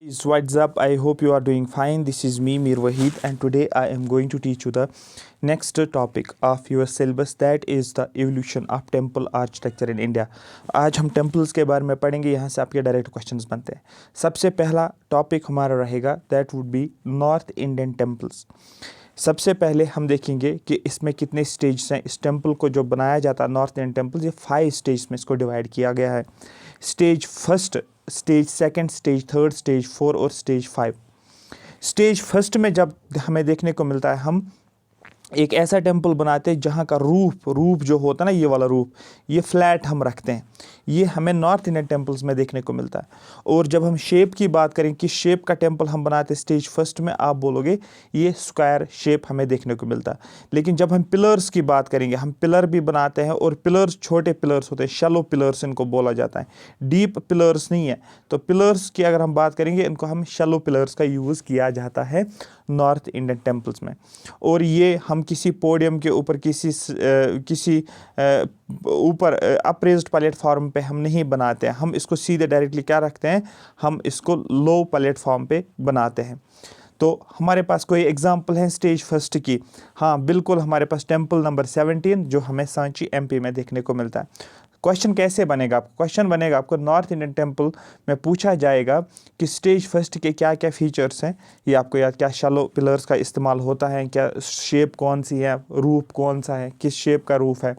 What's up? I hope you are doing fine. This is me, Mir Wahid, and today I am going to teach you the next topic of your syllabus, that is the evolution of temple architecture in India. आज हम temples के बारे में पढ़ेंगे, यहाँ से आपके direct questions बनते हैं। सबसे पहला टॉपिक हमारा रहेगा that would be north Indian temples. सबसे पहले हम देखेंगे कि इसमें कितने स्टेज हैं। इस टेम्पल को जो बनाया जाता है नॉर्थ इंडियन टेम्पल, ये 5 स्टेज में इसको डिवाइड किया गया है। Stage first, stage second, stage third, stage 4 और स्टेज 5। स्टेज फर्स्ट में जब हमें देखने को मिलता है, हम एक ऐसा टेम्पल बनाते हैं जहाँ का रूफ जो होता है ना, ये वाला रूफ, ये फ्लैट हम रखते हैं। ये हमें नॉर्थ इंडियन टेम्पल्स में देखने को मिलता है। और जब हम शेप की बात करें कि शेप का टेम्पल हम बनाते हैं स्टेज फर्स्ट में, आप बोलोगे ये स्क्वायर शेप हमें देखने को मिलता है। लेकिन जब हम पिलर्स की बात करेंगे, हम पिलर भी बनाते हैं, और पिलर्स छोटे पिलर्स होते हैं, शैलो पिलर्स इनको बोला जाता है, डीप पिलर्स नहीं है। तो पिलर्स की अगर हम बात करेंगे, इनको हम शैलो पिलर्स का यूज़ किया जाता है नॉर्थ इंडियन टेम्पल्स में। और ये हम किसी पोडियम के ऊपर, किसी ऊपर अप्रेज्ड प्लेटफॉर्म पे हम नहीं बनाते हैं। हम इसको सीधे डायरेक्टली क्या रखते हैं, हम इसको लो प्लेटफॉर्म पे बनाते हैं। तो हमारे पास कोई एग्जांपल है स्टेज फर्स्ट की? हाँ बिल्कुल, हमारे पास टेम्पल नंबर 17 जो हमें सांची एमपी में देखने को मिलता है। क्वेश्चन कैसे बनेगा? क्वेश्चन बनेगा आपको नॉर्थ इंडियन टेम्पल में पूछा जाएगा कि स्टेज फर्स्ट के क्या क्या फीचर्स हैं। ये आपको याद, क्या शैलो पिलर्स का इस्तेमाल होता है, क्या शेप कौन सी है, रूफ कौन सा है, किस शेप का रूफ है।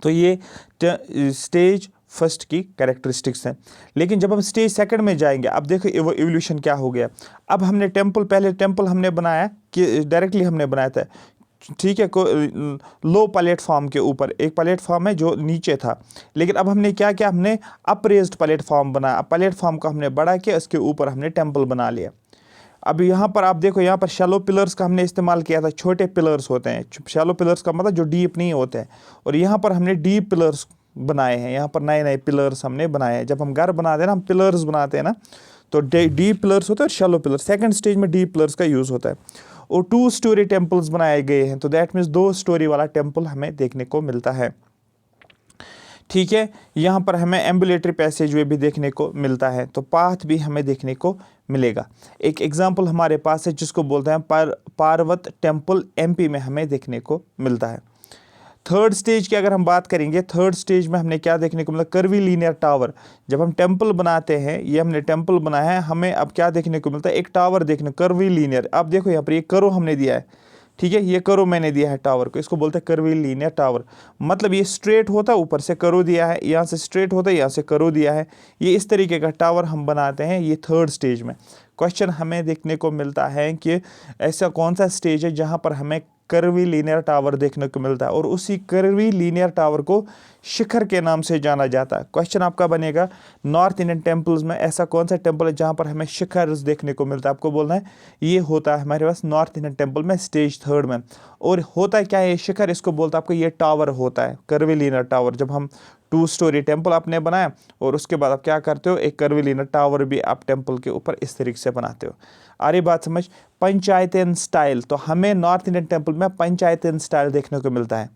तो ये स्टेज फर्स्ट की कैरेक्टरिस्टिक्स हैं। लेकिन जब हम स्टेज सेकंड में जाएंगे, अब देखो वो इवोल्यूशन क्या हो गया। अब हमने पहले टेम्पल हमने बनाया कि डायरेक्टली हमने बनाया था, ठीक है, लो प्लेटफॉर्म के ऊपर, एक प्लेटफॉर्म है जो नीचे था। लेकिन अब हमने क्या किया, हमने अप्रेज्ड प्लेटफॉर्म बनाया। प्लेटफॉर्म को हमने बढ़ा के उसके ऊपर हमने टेम्पल बना लिया। अब यहाँ पर आप देखो, यहाँ पर शैलो पिलर्स का हमने इस्तेमाल किया था। छोटे पिलर्स होते हैं, शैलो पिलर्स का मतलब जो डीप नहीं होते हैं। और यहाँ पर हमने डीप पिलर्स बनाए हैं। यहाँ पर नए नए पिलर्स हमने बनाए हैं। जब हम घर बनाते हैं ना, हम पिलर्स बनाते हैं ना, तो डीप पिलर्स होते हैं और शैलो पिलर। सेकंड स्टेज में डीप पिलर्स का यूज़ होता है। और 2 स्टोरी टेम्पल्स बनाए गए हैं, तो दैट मीन्स 2 स्टोरी वाला टेम्पल हमें देखने को मिलता है। ठीक है, यहाँ पर हमें एम्बुलेटरी पैसेज वे भी देखने को मिलता है, तो पाथ भी हमें देखने को मिलेगा। एक एग्जाम्पल हमारे पास है जिसको बोलते हैं पार्वत टेम्पल, एमपी में हमें देखने को मिलता है। थर्ड स्टेज की अगर हम बात करेंगे, थर्ड स्टेज में हमने क्या देखने को मिला, कर्वी लीनियर टावर। जब हम टेम्पल बनाते हैं, ये हमने टेम्पल बनाया है, हमें अब क्या देखने को मिलता है, एक टावर देखने, कर्वी लीनियर। आप देखो यहाँ पर ये करो हमने दिया है, ठीक है, ये करो मैंने दिया है टावर को, इसको बोलते हैं कर्वी लीनियर टावर। मतलब ये स्ट्रेट होता है, ऊपर से करो दिया है, यहाँ से स्ट्रेट होता है, यहाँ से करो दिया है। ये इस तरीके का टावर हम बनाते हैं, ये थर्ड स्टेज में। क्वेश्चन हमें देखने को मिलता है कि ऐसा कौन सा स्टेज है जहाँ पर हमें कर्वी लीनियर टावर देखने को मिलता है, और उसी कर्वी लीनियर टावर को शिखर के नाम से जाना जाता है। क्वेश्चन आपका बनेगा नॉर्थ इंडियन टेम्पल्स में ऐसा कौन सा टेम्पल है जहाँ पर हमें शिखर देखने को मिलता है। आपको बोलना है ये होता है हमारे पास नॉर्थ इंडियन टेम्पल में स्टेज थर्ड में। और होता है क्या है ये शिखर, इसको बोलता है आपको ये टावर होता है, कर्वी लीनियर टावर। जब हम 2 स्टोरी टेम्पल आपने बनाया और उसके बाद आप क्या करते हो, एक कर्वी लीनियर टावर भी आप टेम्पल के ऊपर इस तरीके से बनाते हो। आ रही बात समझ? पंचायतन स्टाइल, तो हमें नॉर्थ इंडियन टेम्पल में पंचायतन स्टाइल देखने को मिलता है।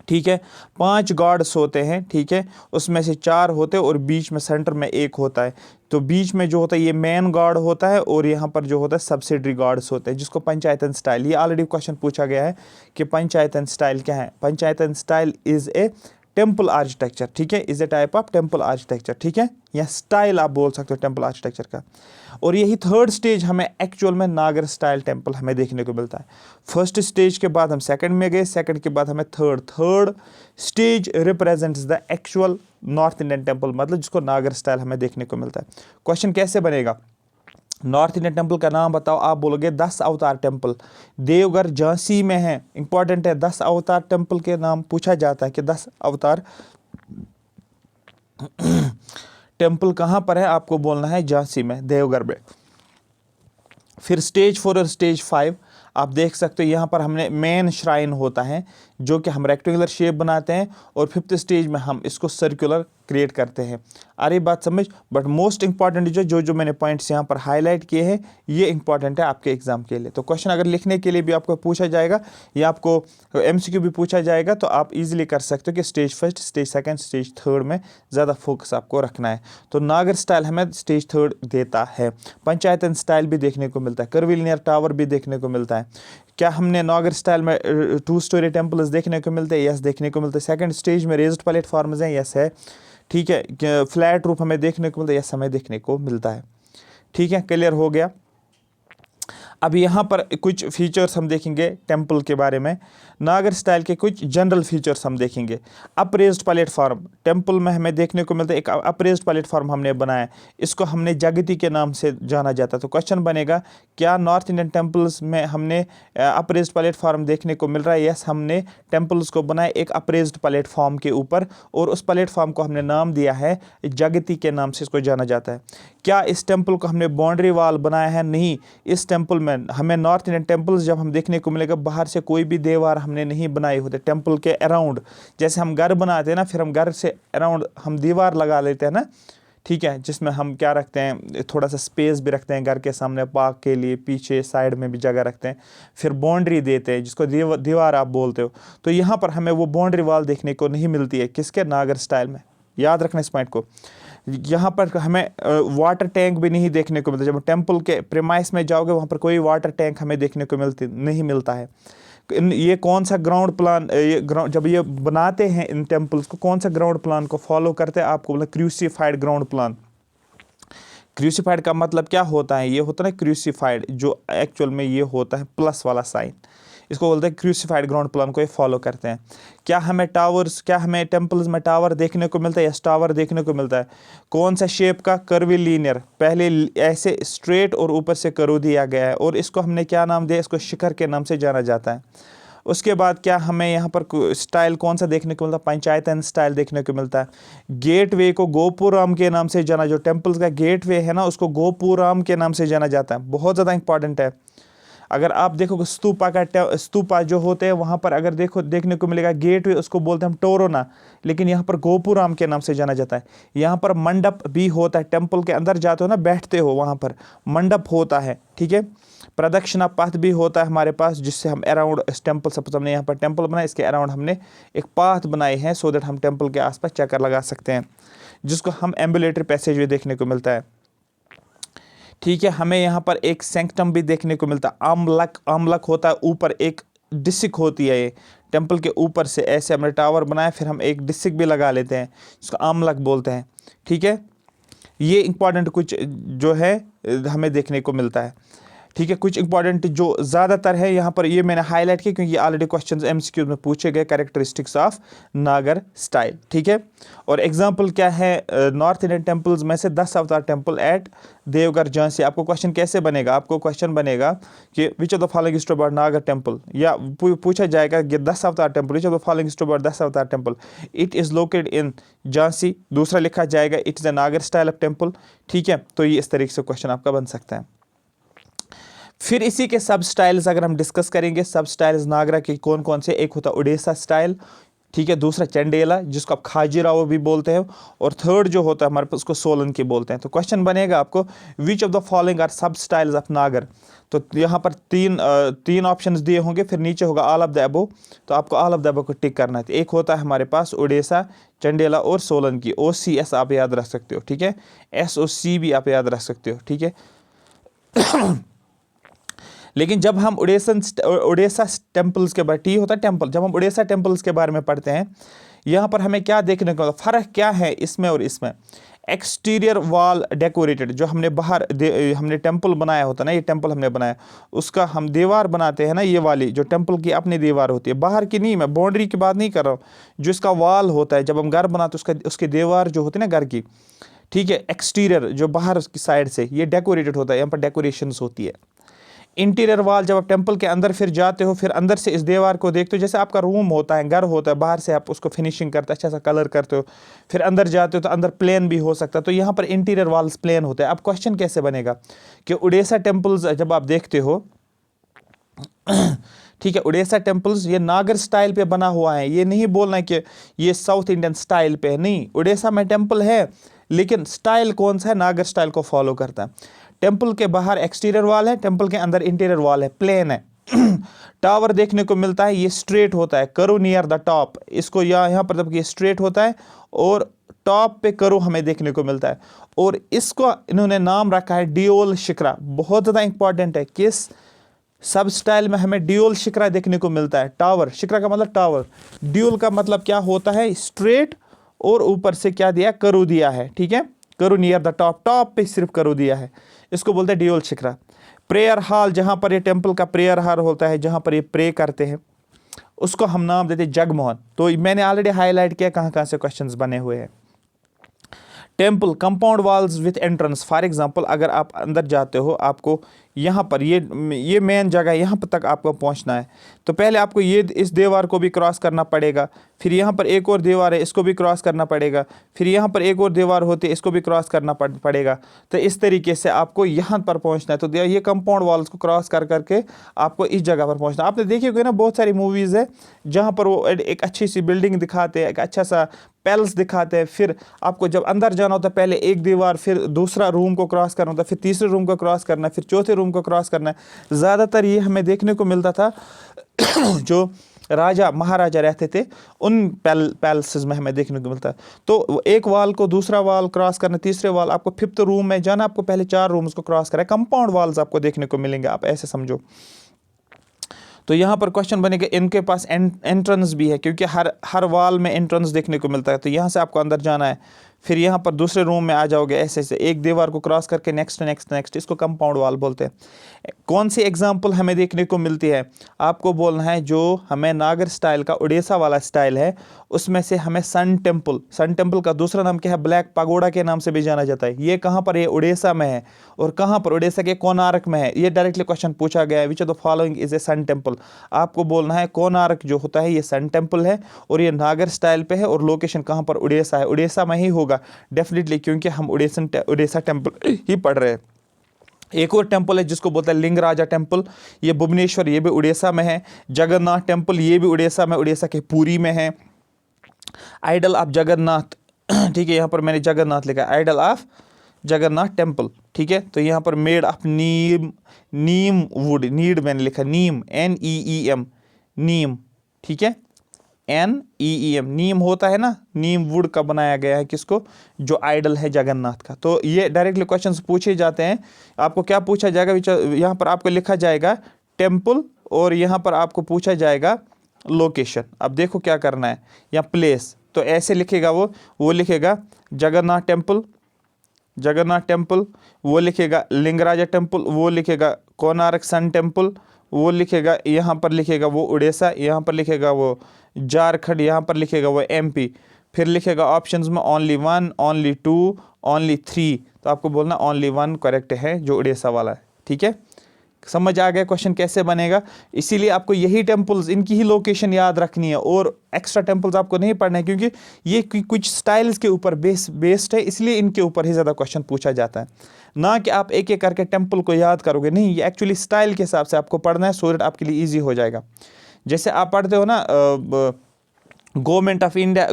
ठीक है, 5 गॉड्स होते हैं, ठीक है, उसमें से 4 होते हैं और बीच में सेंटर में एक होता है। तो बीच में जो होता है ये मेन गॉड होता है, और यहाँ पर जो होता है सब्सिडरी गॉड्स होते हैं, जिसको पंचायतन स्टाइल। ये ऑलरेडी क्वेश्चन पूछा गया है कि पंचायतन स्टाइल क्या है। Panchayatan style is a temple architecture, ठीक है, is a type of temple architecture, ठीक है, या स्टाइल आप बोल सकते हो टेम्पल आर्किटेक्चर का। और यही थर्ड स्टेज हमें एक्चुअल में नागर स्टाइल टेम्पल हमें देखने को मिलता है। फर्स्ट स्टेज के बाद हम सेकंड में गए, सेकंड के बाद हमें third stage represents the actual north Indian temple, मतलब जिसको नागर स्टाइल हमें देखने को मिलता है। क्वेश्चन कैसे बनेगा, नॉर्थ इंडियन टेम्पल का नाम बताओ। आप बोलोगे 10 अवतार टेम्पल, देवघर झांसी में है, इंपॉर्टेंट है। 10 अवतार टेम्पल के नाम पूछा जाता है कि 10 अवतार टेम्पल कहाँ पर है, आपको बोलना है झांसी में, देवघर में। फिर स्टेज 4 और स्टेज 5 आप देख सकते हो, यहाँ पर हमने मेन श्राइन होता है जो कि हम रेक्टेंगुलर शेप बनाते हैं, और 5th स्टेज में हम इसको सर्कुलर क्रिएट करते हैं। आ रही बात समझ? बट मोस्ट इंपॉर्टेंट जो मैंने पॉइंट्स यहाँ पर हाईलाइट किए हैं, ये इंपॉर्टेंट है आपके एग्जाम के लिए। तो क्वेश्चन अगर लिखने के लिए भी आपको पूछा जाएगा या आपको MCQ भी पूछा जाएगा, तो आप इजीली कर सकते हो कि स्टेज 1, स्टेज 2, स्टेज 3 में ज़्यादा फोकस आपको रखना है। तो नागर स्टाइल हमें स्टेज 3 देता है। पंचायतन स्टाइल भी देखने को मिलता है, कर्विलिनियर टावर भी देखने को मिलता है। क्या हमने नागर स्टाइल में 2 स्टोरी टेम्पल्स देखने को मिलते हैं? यस, देखने को मिलते हैं। सेकंड स्टेज में रेज्ड प्लेटफॉर्म्स हैं? यस है। ठीक है। फ्लैट रूफ हमें देखने को मिलता है? यस, हमें देखने को मिलता है। ठीक है, क्लियर हो गया। अब यहाँ पर कुछ फीचर्स हम देखेंगे टेम्पल के बारे में। नागर स्टाइल के कुछ जनरल फीचर्स हम देखेंगे। अप्रेज्ड प्लेटफॉर्म टेम्पल में हमें देखने को मिलता है। एक अप्रेज्ड प्लेटफॉर्म हमने बनाया, इसको हमने जगती के नाम से जाना जाता है। तो क्वेश्चन बनेगा, क्या नॉर्थ इंडियन टेम्पल्स में हमने अप्रेज्ड प्लेटफॉर्म देखने को मिल रहा है? यस, हमने टेम्पल्स को बनाया एक अप्रेज्ड प्लेटफॉर्म के ऊपर, और उस प्लेटफॉर्म को हमने नाम दिया है जगती के नाम से इसको जाना जाता है। क्या इस टेम्पल को हमने बाउंड्री वॉल बनाया है? नहीं। इस टेम्पल में हमें नॉर्थ इंडियन टेम्पल्स जब हम देखने को मिलेगा, बाहर से कोई भी दीवार हमने नहीं बनाए होते टेम्पल के अराउंड। जैसे हम घर बनाते हैं ना, फिर हम घर से अराउंड हम दीवार लगा लेते हैं ना, ठीक है, जिसमें हम क्या रखते हैं, थोड़ा सा स्पेस भी रखते हैं घर के सामने पार्क के लिए, पीछे साइड में भी जगह रखते हैं, फिर बाउंड्री देते हैं जिसको दीवार आप बोलते हो। तो यहाँ पर हमें वो बाउंड्री वॉल देखने को नहीं मिलती है, किसके? नागर स्टाइल में। याद रखना इस पॉइंट को। यहाँ पर हमें वाटर टैंक भी नहीं देखने को मिलता। जब टेम्पल के प्रेमाइस में जाओगे, वहाँ पर कोई वाटर टैंक हमें देखने को नहीं मिलता है। ये कौन सा ग्राउंड प्लान, जब ये बनाते हैं इन टेम्पल्स को, कौन सा ग्राउंड प्लान को फॉलो करते हैं? आपको बोला क्रूसिफाइड ग्राउंड प्लान। क्रूसिफाइड का मतलब क्या होता है? ये होता है क्रूसिफाइड, जो एक्चुअल में ये होता है प्लस वाला साइन, इसको बोलते हैं क्रूसिफाइड ग्राउंड प्लान को ये फॉलो करते हैं। क्या हमें टेम्पल्स में टावर देखने को मिलता है? यस, टावर देखने को मिलता है। कौन सा शेप का? कर्विलिनियर, पहले ऐसे स्ट्रेट और ऊपर से कर्व दिया गया है, और इसको हमने क्या नाम दिया? इसको शिखर के नाम से जाना जाता है। उसके बाद क्या हमें यहाँ पर स्टाइल कौन सा देखने को मिलता है? पंचायतन स्टाइल देखने को मिलता है। गेट वे को गोपुराम के नाम से जाना, जो टेम्पल्स का गेट वे है ना, उसको गोपुराम के नाम से जाना जाता है। बहुत ज़्यादा इंपॉर्टेंट है। अगर आप देखो स्तूपा जो होते हैं, वहाँ पर अगर देखने को मिलेगा गेट वे, उसको बोलते हैं हम टोरोना, लेकिन यहाँ पर गोपुराम के नाम से जाना जाता है। यहाँ पर मंडप भी होता है, टेम्पल के अंदर जाते हो ना, बैठते हो, वहाँ पर मंडप होता है। ठीक है। प्रदक्षिणा पथ भी होता है हमारे पास, जिससे हम अराउंड इस टेम्पल, सपोज हमने यहाँ पर टेम्पल बनाया, इसके अराउंड हमने एक पाथ बनाए हैं, सो दैट हम टेम्पल के आसपास चक्कर लगा सकते हैं, जिसको हम एम्बुलेटरी पैसेज वे देखने को मिलता है। ठीक है। हमें यहाँ पर एक सैंक्टम भी देखने को मिलता है। आमलक होता है, ऊपर एक डिसिक होती है, ये टेम्पल के ऊपर से ऐसे हमने टावर बनाया, फिर हम एक डिसिक भी लगा लेते हैं, जिसको आमलक बोलते हैं। ठीक है। ये इंपॉर्टेंट कुछ जो है हमें देखने को मिलता है। ठीक है। कुछ इंपॉर्टेंट जो ज़्यादातर है यहाँ पर, ये मैंने हाईलाइट किया क्योंकि ऑलरेडी क्वेश्चंस MCQ में पूछे गए, कैरेक्टरिस्टिक्स ऑफ नागर स्टाइल। ठीक है। और एग्जांपल क्या है नॉर्थ इंडियन टेम्पल्स में से? 10 अवतार टेम्पल एट देवगढ़ झांसी। आपको क्वेश्चन कैसे बनेगा? आपको क्वेश्चन बनेगा कि विच of the following is about नागर टेम्पल, या पूछा जाएगा कि 10 अवतार temple, which of the following is about 10 अवतार temple, it is located in Jhansi. दूसरा लिखा जाएगा इट इज़ द नागर स्टाइल ऑफ टेम्पल। ठीक है। तो ये इस तरीके से क्वेश्चन आपका बन सकता है। फिर इसी के सब स्टाइल्स अगर हम डिस्कस करेंगे, सब स्टाइल्स नागरा के कौन कौन से? एक होता है उड़ीसा स्टाइल, ठीक है, दूसरा चंडेला, जिसको आप खाजीराहो भी बोलते हैं, और थर्ड जो होता है हमारे पास, उसको सोलंकी बोलते हैं। तो क्वेश्चन बनेगा आपको, which of the following are sub styles of Nagara. तो यहाँ पर तीन ऑप्शंस दिए होंगे, फिर नीचे होगा ऑल ऑफ द अबव, तो आपको ऑल ऑफ द अबव को टिक करना है। एक होता है हमारे पास उड़ीसा, चंडेला और सोलंकी। OCS आप याद रख सकते हो। ठीक है। SOC भी आप याद रख सकते हो। ठीक है। लेकिन जब हम उड़ीसा टेम्पल्स के बारे, टी होता है टेम्पल, जब हम उड़ीसा टेम्पल्स के बारे में पढ़ते हैं, यहाँ पर हमें क्या देखने को, फ़र्क क्या है इसमें और इसमें? एक्सटीरियर वॉल डेकोरेटेड, जो हमने बाहर हमने टेम्पल बनाया होता है ना, ये टेम्पल हमने बनाया, उसका हम दीवार बनाते हैं ना, ये वाली जो टेम्पल की अपनी दीवार होती है, बाहर की नहीं, मैं बाउंड्री की बात नहीं कर रहा हूँ, जो इसका वॉल होता है, जब हम घर बनाते हैं उसकी दीवार जो होती है ना घर की, ठीक है, एक्सटीरियर जो बाहर की साइड से, ये डेकोरेटेड होता है, यहाँ पर डेकोरेशंस होती है। इंटीरियर वॉल, जब आप टेम्पल के अंदर फिर जाते हो, फिर अंदर से इस दीवार को देखते हो, जैसे आपका रूम होता है, घर होता है, बाहर से आप उसको फिनिशिंग करते हो, अच्छा सा कलर करते हो, फिर अंदर जाते हो तो अंदर प्लेन भी हो सकता है, तो यहाँ पर इंटीरियर वॉल्स प्लेन होते हैं। अब क्वेश्चन कैसे बनेगा कि उड़ीसा टेम्पल्स जब आप देखते हो, ठीक है। उड़ीसा टेम्पल्स ये नागर स्टाइल पे बना हुआ है, ये नहीं बोलना है कि ये साउथ इंडियन स्टाइल पे है, नहीं, उड़ीसा में टेम्पल है लेकिन स्टाइल कौन सा है, नागर स्टाइल को फॉलो करता है। टेम्पल के बाहर एक्सटीरियर वॉल है, टेम्पल के अंदर इंटीरियर वॉल है, प्लेन है। टावर देखने को मिलता है, ये स्ट्रेट होता है, करो नियर द टॉप, इसको यहाँ पर जब ये स्ट्रेट होता है और टॉप पे करो हमें देखने को मिलता है, और इसको इन्होंने नाम रखा है डियोल शिखरा। बहुत ज़्यादा इंपॉर्टेंट है, किस सब स्टाइल में हमें ड्यूल शिखरा देखने को मिलता है। टावर, शिखरा का मतलब टावर, ड्यूल का मतलब क्या होता है, स्ट्रेट, और ऊपर से क्या दिया, करू दिया है, ठीक है, करू नियर द टॉप, टॉप पे सिर्फ करू दिया है, इसको बोलते हैं ड्यूल शिखरा। प्रेयर हॉल, जहाँ पर ये टेम्पल का प्रेयर हॉल होता है, जहाँ पर ये प्रे करते हैं, उसको हम नाम देते हैं जगमोहन। तो मैंने ऑलरेडी हाईलाइट किया कहाँ कहाँ से क्वेश्चंस बने हुए हैं। Temple compound walls with entrance, for example अगर आप अंदर जाते हो, आपको यहाँ पर ये मेन जगह, यहाँ पर तक आपको पहुँचना है, तो पहले आपको ये इस दीवार को भी क्रॉस करना पड़ेगा, फिर यहाँ पर एक और दीवार है, इसको भी क्रॉस करना पड़ेगा, फिर यहाँ पर एक और दीवार होती है, इसको भी क्रॉस करना पड़ेगा। तो इस तरीके से आपको यहाँ पर पहुँचना है। तो ये कंपाउंड वॉल्स को क्रॉस कर करके आपको इस जगह पर पहुँचना। आपने देखी होगी ना, बहुत सारी मूवीज़ है जहाँ पर वो एक अच्छी सी बिल्डिंग दिखाते हैं, एक अच्छा सा पैलेस दिखाते हैं, फिर आपको जब अंदर जाना होता है पहले एक दीवार, फिर दूसरा रूम को क्रॉस करना होता है, फिर तीसरे रूम को क्रॉस करना है, फिर चौथे रूम को क्रॉस करना है। ज़्यादातर ये हमें देखने को मिलता था जो राजा महाराजा रहते थे उन पैलेसेस में हमें देखने को मिलता है। तो एक वाल को दूसरा वाल क्रॉस करना, तीसरे वाल, आपको फिफ्थ रूम में जाना, आपको पहले 4 रूम्स को क्रॉस करें, कंपाउंड वॉल्स आपको देखने को मिलेंगे, आप ऐसे समझो। तो यहाँ पर क्वेश्चन बनेगा, इनके पास एंट्रेंस भी है, क्योंकि हर वॉल में एंट्रेंस देखने को मिलता है। तो यहाँ से आपको अंदर जाना है, फिर यहाँ पर दूसरे रूम में आ जाओगे, ऐसे ऐसे एक दीवार को क्रॉस करके नेक्स्ट नेक्स्ट नेक्स्ट, इसको कंपाउंड वॉल बोलते हैं। कौन सी एग्जांपल हमें देखने को मिलती है, आपको बोलना है जो हमें नागर स्टाइल का उड़ीसा वाला स्टाइल है, उसमें से हमें सन टेम्पल का दूसरा नाम क्या है, ब्लैक पगोड़ा के नाम से भी जाना जाता है। ये कहाँ पर, ये उड़ीसा में है, और कहाँ पर, उड़ीसा के कोणार्क में है। ये डायरेक्टली क्वेश्चन पूछा गया है, which of the following is a sun temple. आपको बोलना है कोणार्क जो होता है ये सन टेम्पल है, और ये नागर स्टाइल पे है, और लोकेशन कहाँ पर, उड़ीसा है। उड़ीसा में ही होगा डेफिनेटली, क्योंकि हम उड़ीसा टेम्पल ही पढ़ रहे हैं। एक और टेम्पल है जिसको बोलते हैं लिंगराजा टेम्पल, ये भुवनेश्वर, ये भी उड़ीसा में है। जगन्नाथ टेम्पल, ये भी उड़ीसा में, उड़ीसा के पुरी में है। आइडल ऑफ जगन्नाथ, ठीक है, यहाँ पर मैंने जगन्नाथ लिखा, आइडल ऑफ जगन्नाथ टेम्पल, ठीक है। तो यहाँ पर made of Neem would, need मैंने लिखा, नीम, NEEM, नीम, ठीक है, NEEM, नीम होता है ना, नीम वुड का बनाया गया है, किसको, जो आइडल है जगन्नाथ का। तो ये डायरेक्टली क्वेश्चंस पूछे जाते हैं। आपको क्या पूछा जाएगा, यहाँ पर आपको लिखा जाएगा टेम्पल, और यहाँ पर आपको पूछा जाएगा लोकेशन। अब देखो क्या करना है, या प्लेस, तो ऐसे लिखेगा वो लिखेगा जगन्नाथ टेम्पल, वो लिखेगा लिंगराजा टेम्पल, वो लिखेगा कोणार्क सन टेम्पल, वो लिखेगा, यहाँ पर लिखेगा वो उड़ीसा, यहाँ पर लिखेगा वो झारखंड, यहाँ पर लिखेगा वो MP, फिर लिखेगा ऑप्शंस में ओनली 1, ओनली 2, ओनली 3। तो आपको बोलना ओनली 1 करेक्ट है, जो उड़ीसा वाला है, ठीक है। समझ आ गया क्वेश्चन कैसे बनेगा। इसीलिए आपको यही टेम्पल्स, इनकी ही लोकेशन याद रखनी है, और एक्स्ट्रा टेम्पल्स आपको नहीं पढ़ना है, क्योंकि ये कुछ स्टाइल्स के ऊपर बेस्ड है, इसलिए इनके ऊपर ही ज़्यादा क्वेश्चन पूछा जाता है। ना कि आप एक एक करके टेम्पल को याद करोगे, नहीं, ये एक्चुअली स्टाइल के हिसाब से आपको पढ़ना है, सो दैट आपके लिए ईजी हो जाएगा। जैसे आप पढ़ते हो ना, गवर्नमेंट ऑफ इंडिया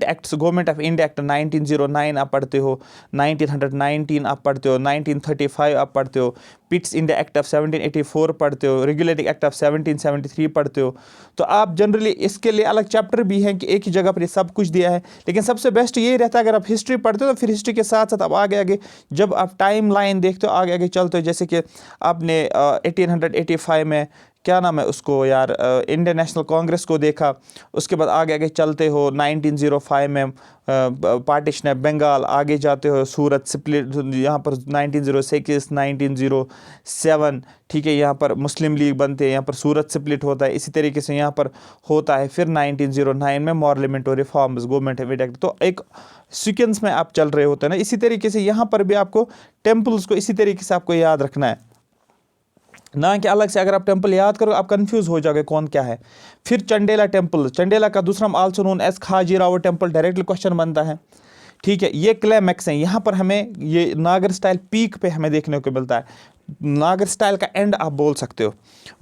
एक्ट 1909 आप पढ़ते हो, 1919 आप पढ़ते हो, 1935 आप पढ़ते हो, पिट्स इंडिया एक्ट ऑफ 1784 पढ़ते हो, रेगुलेटिंग एक्ट ऑफ 1773 पढ़ते हो। तो आप जनरली इसके लिए अलग चैप्टर भी हैं कि एक ही जगह पर ये सब कुछ दिया है। लेकिन सबसे बेस्ट यही रहता है, अगर आप हिस्ट्री पढ़ते हो तो फिर हिस्ट्री के साथ साथ आप आगे जब आप टाइम लाइन देखते हो, आगे चलते हो, जैसे कि आपने 1885 में क्या नाम है उसको यार, इंडियन नेशनल कांग्रेस को देखा, उसके बाद आगे चलते हो 1905 में पार्टीशन है बंगाल, आगे जाते हो सूरत स्प्लिट, यहाँ पर 1906, 1907, ठीक है, यहाँ पर मुस्लिम लीग बनते हैं, यहाँ पर सूरत स्प्लिट होता है, इसी तरीके से यहाँ पर होता है। फिर 1909 में पार्लियामेंट और रिफॉर्म्स, गवर्नमेंट एक्ट, तो एक सीक्वेंस में आप चल रहे होते हैं ना। इसी तरीके से यहाँ पर भी आपको टेम्पल्स को इसी तरीके से आपको याद रखना है, ना कि अलग से। अगर आप टेम्पल याद करो आप कंफ्यूज हो जाओगे कौन क्या है। फिर चंडेला टेम्पल, चंडेला का दूसरा नाम also known as Khajuraho temple, directly question बनता है, ठीक है, ये क्लाइमैक्स है। यहाँ पर हमें ये नागर स्टाइल पीक पे हमें देखने को मिलता है, नागर स्टाइल का एंड आप बोल सकते हो।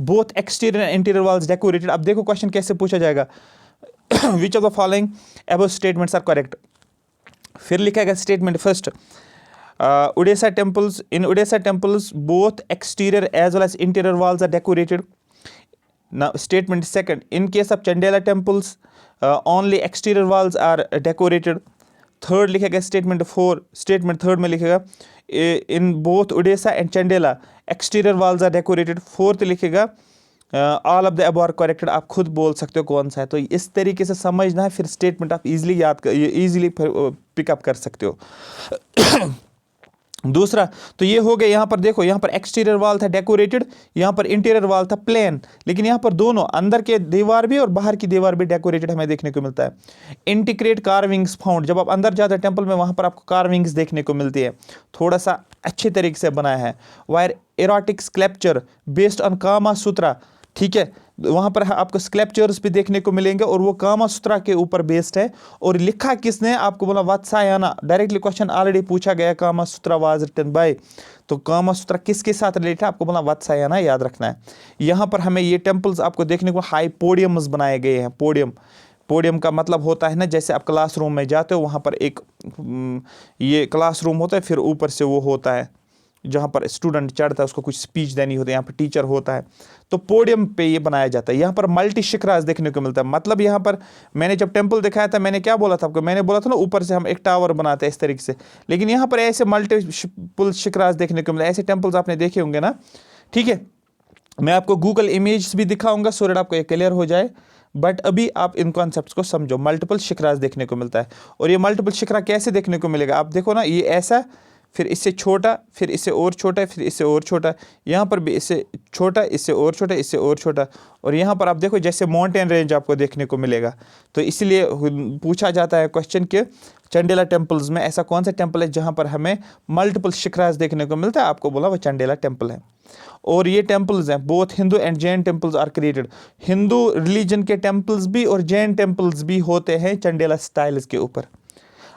Both exterior and interior walls decorated. अब देखो क्वेश्चन कैसे पूछा जाएगा, which of the following above statements are correct. फिर लिखेगा statement first, Odisha temples, in Odisha temples both exterior as well as interior walls are decorated. Now statement second, in case of Chandela temples only exterior walls are decorated. Third लिखेगा statement four, statement third में लिखेगा in both Orissa and Chandela exterior walls are decorated. Fourth लिखेगा all of the above are corrected. आप खुद बोल सकते हो कौन सा है। तो इस तरीके से समझना है, फिर स्टेटमेंट आप इजीली इजीली पिकअप कर सकते हो। दूसरा तो ये हो गया, यहाँ पर देखो, यहाँ पर एक्सटीरियर वॉल था डेकोरेटेड, यहाँ पर इंटीरियर वॉल था प्लेन, लेकिन यहाँ पर दोनों अंदर के दीवार भी और बाहर की दीवार भी डेकोरेटेड हमें देखने को मिलता है। इंटीग्रेट कार्विंग्स फाउंड, जब आप अंदर जाते हैं टेंपल में, वहाँ पर आपको कार्विंग्स देखने को मिलती है, थोड़ा सा अच्छे तरीके से बनाया है। वायर erotic sculpture based on Kama Sutra, ठीक है, वहाँ पर आपको स्कल्पचर्स भी देखने को मिलेंगे और वो कामा सूत्रा के ऊपर बेस्ड है। और लिखा किसने, आपको बोला वत्सायना, डायरेक्टली क्वेश्चन ऑलरेडी पूछा गया, कामा सूत्रा वाज रिटन बाय, तो कामा सूत्रा किसके साथ रिलेटेड है, आपको बोला वत्सायना, याद रखना है। यहाँ पर हमें ये टेम्पल्स आपको देखने को हाई पोडियम्स बनाए गए हैं। पोडियम का मतलब होता है ना, जैसे आप क्लासरूम में जाते हो, वहाँ पर एक ये क्लासरूम होता है, फिर ऊपर से वो होता है जहाँ पर स्टूडेंट चढ़ता है, उसको कुछ स्पीच देनी होती है, यहाँ पर टीचर होता है, तो पोडियम पे ये बनाया जाता है। यहाँ पर मल्टी शिखराज देखने को मिलता है। मतलब यहाँ पर मैंने जब टेंपल दिखाया था, मैंने क्या बोला था आपको, मैंने बोला था ना ऊपर से हम एक टावर बनाते हैं इस तरीके से, लेकिन यहाँ पर ऐसे मल्टीपल शिखराज देखने को मिलता है। ऐसे टेम्पल्स आपने देखे होंगे ना, ठीक है। मैं आपको गूगल इमेज भी दिखाऊंगा सो दैट आपको ये क्लियर हो जाए, बट अभी आप इन कॉन्सेप्ट्स को समझो। मल्टीपल शिखराज देखने को मिलता है, और ये मल्टीपल शिखरा कैसे देखने को मिलेगा, आप देखो ना, ये ऐसा, फिर इससे छोटा, फिर इससे और छोटा, फिर इससे और छोटा, यहाँ पर भी इससे छोटा, इससे और छोटा, इससे और छोटा, और यहाँ पर आप देखो जैसे माउंटेन रेंज आपको देखने को मिलेगा। तो इसलिए पूछा जाता है क्वेश्चन कि चंडेला टेम्पल्स में ऐसा कौन सा टेम्पल है जहाँ पर हमें मल्टीपल शिखराज देखने को मिलता है, आपको बोला वो चंडेला टेम्पल है। और ये टेम्पल्स हैं, both Hindu and Jain temples are created. Hindu religion के टेम्पल्स भी और जैन टेम्पल्स भी होते हैं चंडेला स्टाइल्स के ऊपर।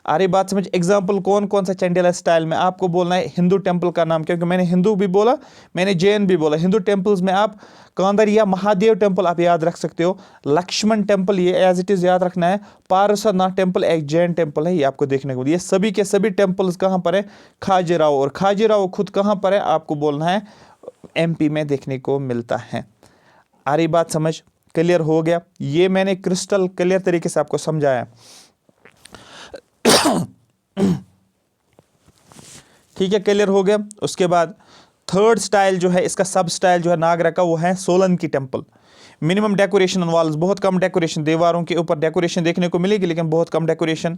आ रही बात समझ। एग्जाम्पल कौन कौन सा चंडेला स्टाइल में, आपको बोलना है हिंदू टेंपल का नाम, क्योंकि मैंने हिंदू भी बोला, मैंने जैन भी बोला। हिंदू टेंपल्स में आप कांदरिया महादेव टेंपल आप याद रख सकते हो, लक्ष्मण टेंपल ये एज इट इज़ याद रखना है, पारसानाथ टेंपल एक जैन टेंपल है, ये आपको देखने को। ये सभी के सभी टेंपल्स कहाँ पर है, खाजीराव, और खाजीराव खुद कहाँ पर है, आपको बोलना है MP में देखने को मिलता है। आ रही बात समझ, क्लियर हो गया। ये मैंने क्रिस्टल क्लियर तरीके से आपको समझाया, ठीक है, क्लियर हो गया। उसके बाद थर्ड स्टाइल जो है, इसका सब स्टाइल जो है नागरा का, वो है Solanki temple. Minimum decoration on walls, बहुत कम डेकोरेशन, दीवारों के ऊपर डेकोरेशन देखने को मिलेगी लेकिन बहुत कम डेकोरेशन।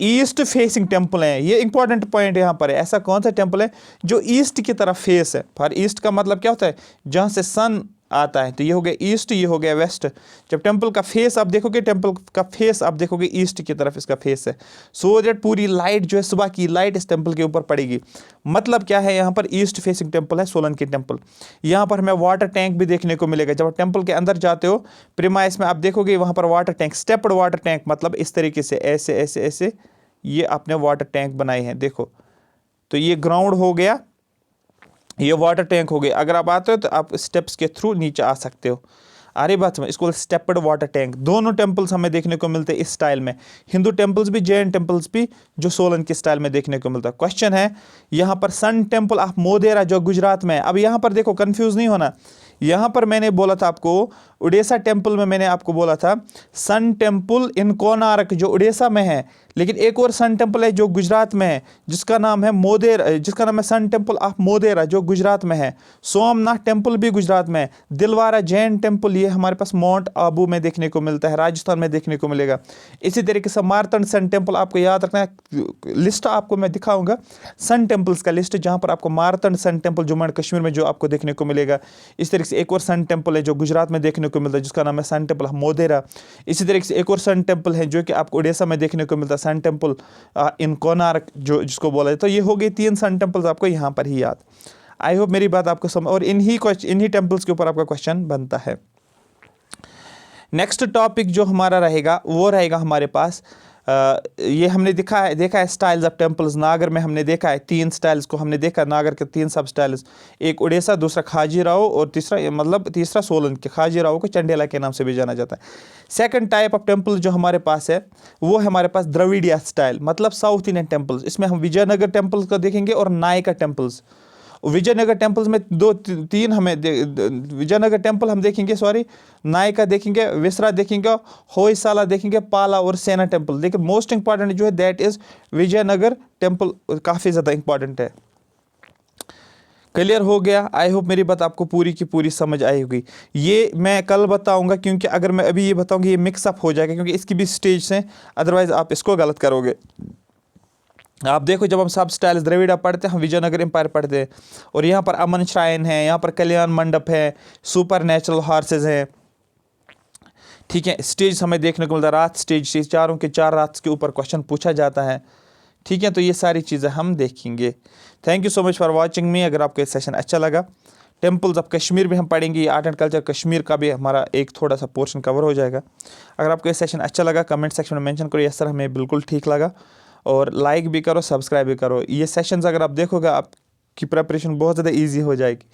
ईस्ट फेसिंग टेंपल है, ये इंपॉर्टेंट पॉइंट यहाँ पर है। ऐसा कौन सा टेंपल है जो ईस्ट की तरफ फेस है। फॉर ईस्ट का मतलब क्या होता है, जहाँ से सन आता है, तो ये हो गया ईस्ट, ये हो गया वेस्ट। जब टेंपल का फेस आप देखोगे, टेंपल का फेस आप देखोगे ईस्ट की तरफ इसका फेस है, सो दैट पूरी लाइट जो है, सुबह की लाइट इस टेंपल के ऊपर पड़ेगी। मतलब क्या है, यहाँ पर ईस्ट फेसिंग टेंपल है सोलंकी टेंपल। यहाँ पर हमें वाटर टैंक भी देखने को मिलेगा। जब आप टेंपल के अंदर जाते हो प्रीमाइस में, आप देखोगे वहाँ पर water tank, stepped water tank, मतलब इस तरीके से ऐसे ऐसे ऐसे ये आपने वाटर टैंक बनाए हैं, देखो। तो ये ग्राउंड हो गया, ये वाटर टैंक हो गए। अगर आप आते हो तो आप स्टेप्स के थ्रू नीचे आ सकते हो। आ रही बात में, इसको स्टेप्ड वाटर टैंक। दोनों टेम्पल्स हमें देखने को मिलते हैं इस स्टाइल में, हिंदू टेम्पल्स भी, जैन टेम्पल्स भी, जो सोलंकी स्टाइल में देखने को मिलता है। क्वेश्चन है यहाँ पर सन टेम्पल ऑफ मोढेरा जो गुजरात में है। अब यहाँ पर देखो, कंफ्यूज नहीं होना, यहाँ पर मैंने बोला था आपको उड़ीसा टेम्पल में, मैंने आपको बोला था सन टेम्पल इन कोणार्क जो उड़ीसा में है, लेकिन एक और सन टेम्पल है जो गुजरात में है, जिसका नाम है मोढेरा, जिसका नाम है सन टेम्पल ऑफ मोढेरा जो गुजरात में है। सोमनाथ टेम्पल भी गुजरात में है। दिलवारा जैन टेम्पल ये हमारे पास माउंट आबू में देखने को मिलता है, राजस्थान में देखने को मिलेगा। इसी तरीके से मारतंड सन टेम्पल, आपको याद रखना है, लिस्ट आपको मैं दिखाऊंगा सन टेम्पल्स का लिस्ट, जहाँ पर आपको Martand sun temple Jammu and Kashmir में जो आपको देखने को मिलेगा। इस तरीके से एक और सन टेम्पल है जो गुजरात में देखने को मिलता है, जिसका नाम है सन टेम्पल मोढेरा। इसी तरीके से एक और सन टेम्पल है जो कि आपको उड़ीसा में देखने को मिलता है, सन टेम्पल इन कोणार्क जो जिसको बोला है। तो ये हो गई 3 सन टेम्पल्स आपको यहाँ पर ही याद। आई होप मेरी बात आपको समझ, और इन्हीं टेम्पल्स के ऊपर आपका क्वेश्चन बनता है। नेक्स्ट टॉपिक जो हमारा रहेगा वो रहेगा हमारे पास ये हमने देखा है स्टाइल्स ऑफ टेम्पल्स। नागर में हमने देखा है 3 स्टाइल्स को हमने देखा, नागर के 3 सब स्टाइल्स, एक उड़ीसा, दूसरा खाजीराहो और तीसरा सोलन के। खाजीराहो को चंडेला के नाम से भी जाना जाता है। सेकंड टाइप ऑफ टेम्पल जो हमारे पास है वो है हमारे पास द्रविडिया स्टाइल, मतलब साउथ इंडियन टेम्पल्स। इसमें हम विजयनगर टेम्पल्स को देखेंगे और नायका टेम्पल्स। विजयनगर टेम्पल्स में 2-3 विजयनगर टेम्पल हम देखेंगे, नायका देखेंगे, विसरा देखेंगे, होयसाला देखेंगे, पाला और सेना टेम्पल। लेकिन मोस्ट इंपॉर्टेंट जो है दैट इज विजयनगर टेम्पल, काफ़ी ज़्यादा इंपॉर्टेंट है। क्लियर हो गया? आई होप मेरी बात आपको पूरी की पूरी समझ आई होगी। ये मैं कल बताऊंगा, क्योंकि अगर मैं अभी ये बताऊंगा ये मिक्सअप हो जाएगा, क्योंकि इसकी भी स्टेज हैं, अदरवाइज आप इसको गलत करोगे। आप देखो, जब हम सब स्टाइल्स द्रविड़ा पढ़ते हैं, हम विजयनगर एम्पायर पढ़ते हैं, और यहाँ पर अमन श्राइन है, यहाँ पर कल्याण मंडप है, सुपर नेचुरल हॉर्सेज हैं, ठीक है। स्टेज हमें देखने को मिलता है, रात स्टेज, चारों के 4 रात के ऊपर क्वेश्चन पूछा जाता है, ठीक है। तो ये सारी चीज़ें हम देखेंगे। Thank you so much for watching मी। अगर आपको ये सेशन अच्छा लगा, टेम्पल्स ऑफ कश्मीर भी हम पढ़ेंगे, आर्ट एंड कल्चर कश्मीर का भी हमारा एक थोड़ा सा पोर्शन कवर हो जाएगा। अगर आपको ये सेशन अच्छा लगा, कमेंट सेक्शन में मेंशन करो, यस सर हमें बिल्कुल ठीक लगा, और लाइक भी करो, सब्सक्राइब भी करो। ये सेशंस अगर आप देखोगे, आपकी प्रिपरेशन बहुत ज़्यादा ईजी हो जाएगी।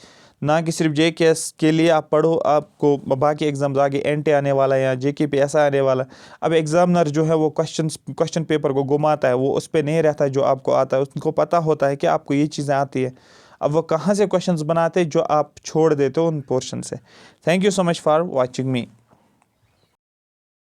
ना कि सिर्फ JKS के लिए आप पढ़ो, आपको बाकी एग्जाम्स आगे NT आने वाला है या JK PSI आने वाला है। अब एग्जामिनर जो है वो क्वेश्चन पेपर को घुमाता है, वो उस पर नहीं रहता है जो आपको आता है। उनको पता होता है कि आपको ये चीज़ें आती है, अब वो कहाँ से क्वेश्चंस बनाते हैं जो आप छोड़ देते हो उन पोर्शन से। Thank you so much for watching me.